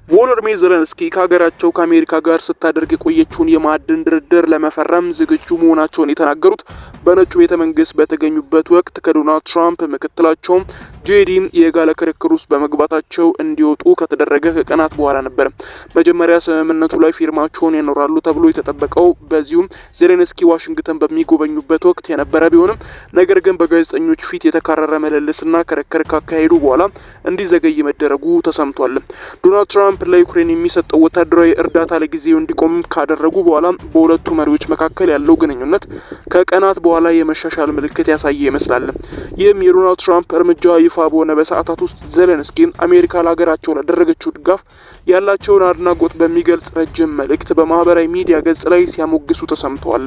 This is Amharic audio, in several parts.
ቮሎዲሚር ዜሌንስኪ ከሀገራቸው ከአሜሪካ ጋር ስታደርግ የቆየችውን የማዕድን ድርድር ለመፈረም ዝግጁ መሆናቸውን የተናገሩት በነጩ ቤተመንግስት በተገኙበት ወቅት ከዶናልድ ትራምፕ ምክትላቸው ጄዲ የጋለ ክርክር ውስጥ በመግባታቸው እንዲወጡ ከተደረገ ከቀናት በኋላ ነበር። መጀመሪያ ስምምነቱ ላይ ፊርማቸውን ያኖራሉ ተብሎ የተጠበቀው በዚሁም ዜሌንስኪ ዋሽንግተን በሚጎበኙበት ወቅት የነበረ ቢሆንም ነገር ግን በጋዜጠኞች ፊት የተካረረ ምልልስና ክርክር ካካሄዱ በኋላ እንዲዘገይ መደረጉ ተሰምቷል። ዶናልድ ትራምፕ ለዩክሬን የሚሰጠው ወታደራዊ እርዳታ ለጊዜው እንዲቆም ካደረጉ በኋላ በሁለቱ መሪዎች መካከል ያለው ግንኙነት ከቀናት በኋላ የመሻሻል ምልክት ያሳየ ይመስላል። ይህም የዶናልድ ትራምፕ እርምጃ ይፋ በሆነ በሰዓታት ውስጥ ዜሌንስኪ አሜሪካ ለሀገራቸው ላደረገችው ድጋፍ ያላቸውን አድናቆት በሚገልጽ ረጅም መልእክት በማህበራዊ ሚዲያ ገጽ ላይ ሲያሞግሱ ተሰምተዋል።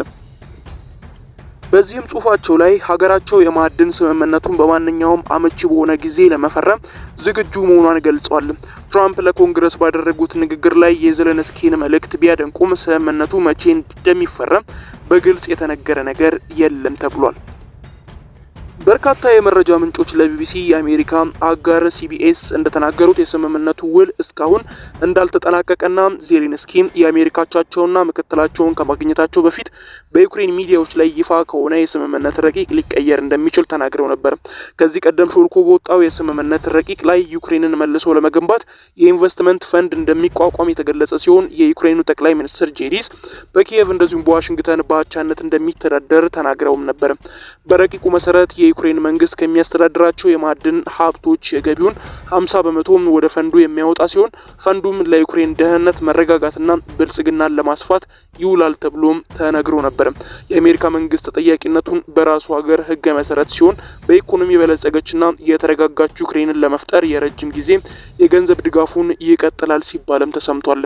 በዚህም ጽሁፋቸው ላይ ሀገራቸው የማዕድን ስምምነቱን በማንኛውም አመቺ በሆነ ጊዜ ለመፈረም ዝግጁ መሆኗን ገልጸዋል። ትራምፕ ለኮንግረስ ባደረጉት ንግግር ላይ የዜሌንስኪን መልእክት ቢያደንቁም ስምምነቱ መቼ እንደሚፈረም በግልጽ የተነገረ ነገር የለም ተብሏል። በርካታ የመረጃ ምንጮች ለቢቢሲ የአሜሪካ አጋር ሲቢኤስ እንደተናገሩት የስምምነቱ ውል እስካሁን እንዳልተጠናቀቀና ዜሌንስኪ የአሜሪካ አቻቸውና ምክትላቸውን ከማግኘታቸው በፊት በዩክሬን ሚዲያዎች ላይ ይፋ ከሆነ የስምምነት ረቂቅ ሊቀየር እንደሚችል ተናግረው ነበር። ከዚህ ቀደም ሾልኮ በወጣው የስምምነት ረቂቅ ላይ ዩክሬንን መልሶ ለመገንባት የኢንቨስትመንት ፈንድ እንደሚቋቋም የተገለጸ ሲሆን የዩክሬኑ ጠቅላይ ሚኒስትር ጄዲስ በኪየቭ እንደዚሁም በዋሽንግተን በአቻነት እንደሚተዳደር ተናግረውም ነበር። በረቂቁ መሰረት የዩክሬን መንግስት ከሚያስተዳድራቸው የማዕድን ሀብቶች የገቢውን 50% ወደ ፈንዱ የሚያወጣ ሲሆን ፈንዱም ለዩክሬን ደህንነት መረጋጋትና ብልጽግናን ለማስፋት ይውላል ተብሎም ተነግሮ ነበር። የአሜሪካ መንግስት ተጠያቂነቱን በራሱ ሀገር ህግ መሰረት ሲሆን በኢኮኖሚ የበለጸገችና የተረጋጋች ዩክሬንን ለመፍጠር የረጅም ጊዜ የገንዘብ ድጋፉን ይቀጥላል ሲባልም ተሰምቷል።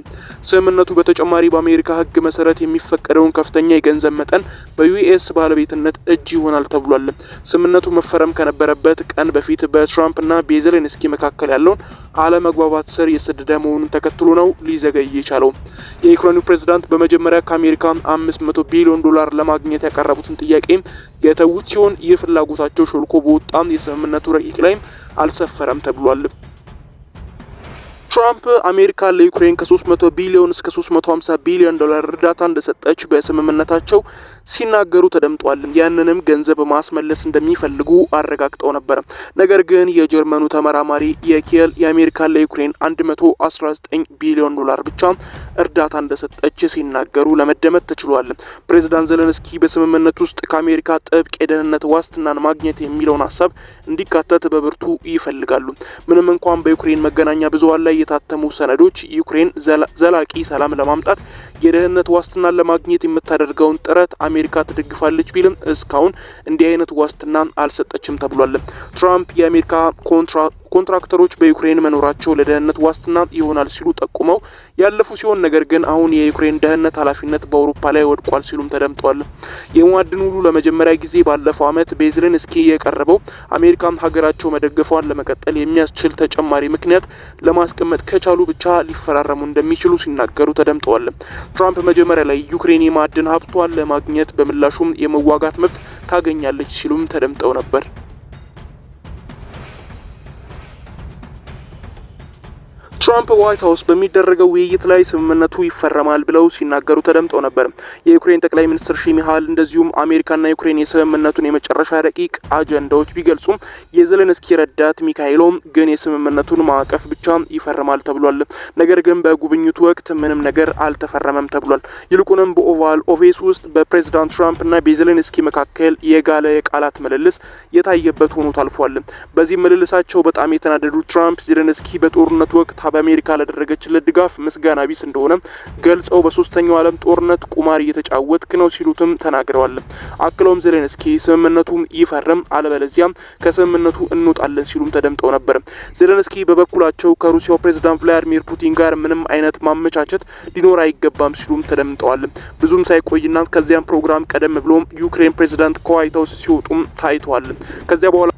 ስምምነቱ በተጨማሪ በአሜሪካ ህግ መሰረት የሚፈቀደውን ከፍተኛ የገንዘብ መጠን በዩኤስ ባለቤትነት እጅ ይሆናል ተብሏል። ስምምነቱ መፈረም ከነበረበት ቀን በፊት በትራምፕ እና በዜሌንስኪ መካከል ያለውን አለመግባባት ስር የሰደደ መሆኑን ተከትሎ ነው ሊዘገይ የቻለው። የዩክሬኑ ፕሬዝዳንት በመጀመሪያ ከአሜሪካ $500 ቢሊዮን ለማግኘት ያቀረቡትን ጥያቄ የተዉት ሲሆን ይህ ፍላጎታቸው ሾልኮ በወጣም የስምምነቱ ረቂቅ ላይም አልሰፈረም ተብሏል። ትራምፕ አሜሪካ ለዩክሬን ከ300 ቢሊዮን እስከ $350 ቢሊዮን እርዳታ እንደሰጠች በስምምነታቸው ሲናገሩ ተደምጧል። ያንንም ገንዘብ ማስመለስ እንደሚፈልጉ አረጋግጠው ነበር። ነገር ግን የጀርመኑ ተመራማሪ የኪየል የአሜሪካ ለዩክሬን $119 ቢሊዮን ብቻ እርዳታ እንደሰጠች ሲናገሩ ለመደመጥ ተችሏል። ፕሬዝዳንት ዜሌንስኪ በስምምነት ውስጥ ከአሜሪካ ጥብቅ የደህንነት ዋስትናን ማግኘት የሚለውን ሀሳብ እንዲካተት በብርቱ ይፈልጋሉ። ምንም እንኳን በዩክሬን መገናኛ ብዙሃን ላይ የታተሙ ሰነዶች ዩክሬን ዘላቂ ሰላም ለማምጣት የደህንነት ዋስትናን ለማግኘት የምታደርገውን ጥረት አሜሪካ ትደግፋለች ቢልም እስካሁን እንዲህ አይነት ዋስትና አልሰጠችም ተብሏል። ትራምፕ የአሜሪካ ኮንትራክተሮች በዩክሬን መኖራቸው ለደህንነት ዋስትና ይሆናል ሲሉ ጠቁመው ያለፉ ሲሆን ነገር ግን አሁን የዩክሬን ደህንነት ኃላፊነት በአውሮፓ ላይ ወድቋል ሲሉም ተደምጧል። የማዕድን ውሉ ለመጀመሪያ ጊዜ ባለፈው ዓመት በዜሌንስኪ የቀረበው አሜሪካ ሀገራቸው መደገፏን ለመቀጠል የሚያስችል ተጨማሪ ምክንያት ለማስቀመጥ ከቻሉ ብቻ ሊፈራረሙ እንደሚችሉ ሲናገሩ ተደምጠዋል። ትራምፕ መጀመሪያ ላይ ዩክሬን የማዕድን ሀብቷን ለማግኘት በምላሹም የመዋጋት መብት ታገኛለች ሲሉም ተደምጠው ነበር። ትራምፕ ዋይት ሀውስ በሚደረገው ውይይት ላይ ስምምነቱ ይፈረማል ብለው ሲናገሩ ተደምጠው ነበር። የዩክሬን ጠቅላይ ሚኒስትር ሺሚሃል እንደዚሁም አሜሪካና ዩክሬን የስምምነቱን የመጨረሻ ረቂቅ አጀንዳዎች ቢገልጹም የዜሌንስኪ ረዳት ሚካኤሎ ግን የስምምነቱን ማዕቀፍ ብቻ ይፈርማል ተብሏል። ነገር ግን በጉብኝቱ ወቅት ምንም ነገር አልተፈረመም ተብሏል። ይልቁንም በኦቫል ኦፊስ ውስጥ በፕሬዝዳንት ትራምፕና በዜሌንስኪ መካከል የጋለ የቃላት ምልልስ የታየበት ሆኖ ታልፏል። በዚህ ምልልሳቸው በጣም የተናደዱት ትራምፕ ዜሌንስኪ በጦርነቱ ወቅት በአሜሪካ ለደረገችለት ድጋፍ ምስጋና ቢስ እንደሆነ ገልጸው በሶስተኛው ዓለም ጦርነት ቁማር እየተጫወትክ ነው ሲሉትም ተናግረዋል። አክለውም ዜሌንስኪ ስምምነቱ ይፈርም አለበለዚያ ከስምምነቱ እንወጣለን ሲሉም ተደምጠው ነበር። ዜሌንስኪ በበኩላቸው ከሩሲያው ፕሬዝዳንት ቭላዲሚር ፑቲን ጋር ምንም አይነት ማመቻቸት ሊኖር አይገባም ሲሉም ተደምጠዋል። ብዙም ሳይቆይና ከዚያም ፕሮግራም ቀደም ብሎም ዩክሬን ፕሬዝዳንት ከዋይት ሀውስ ሲወጡም ታይተዋል። ከዚያ በኋላ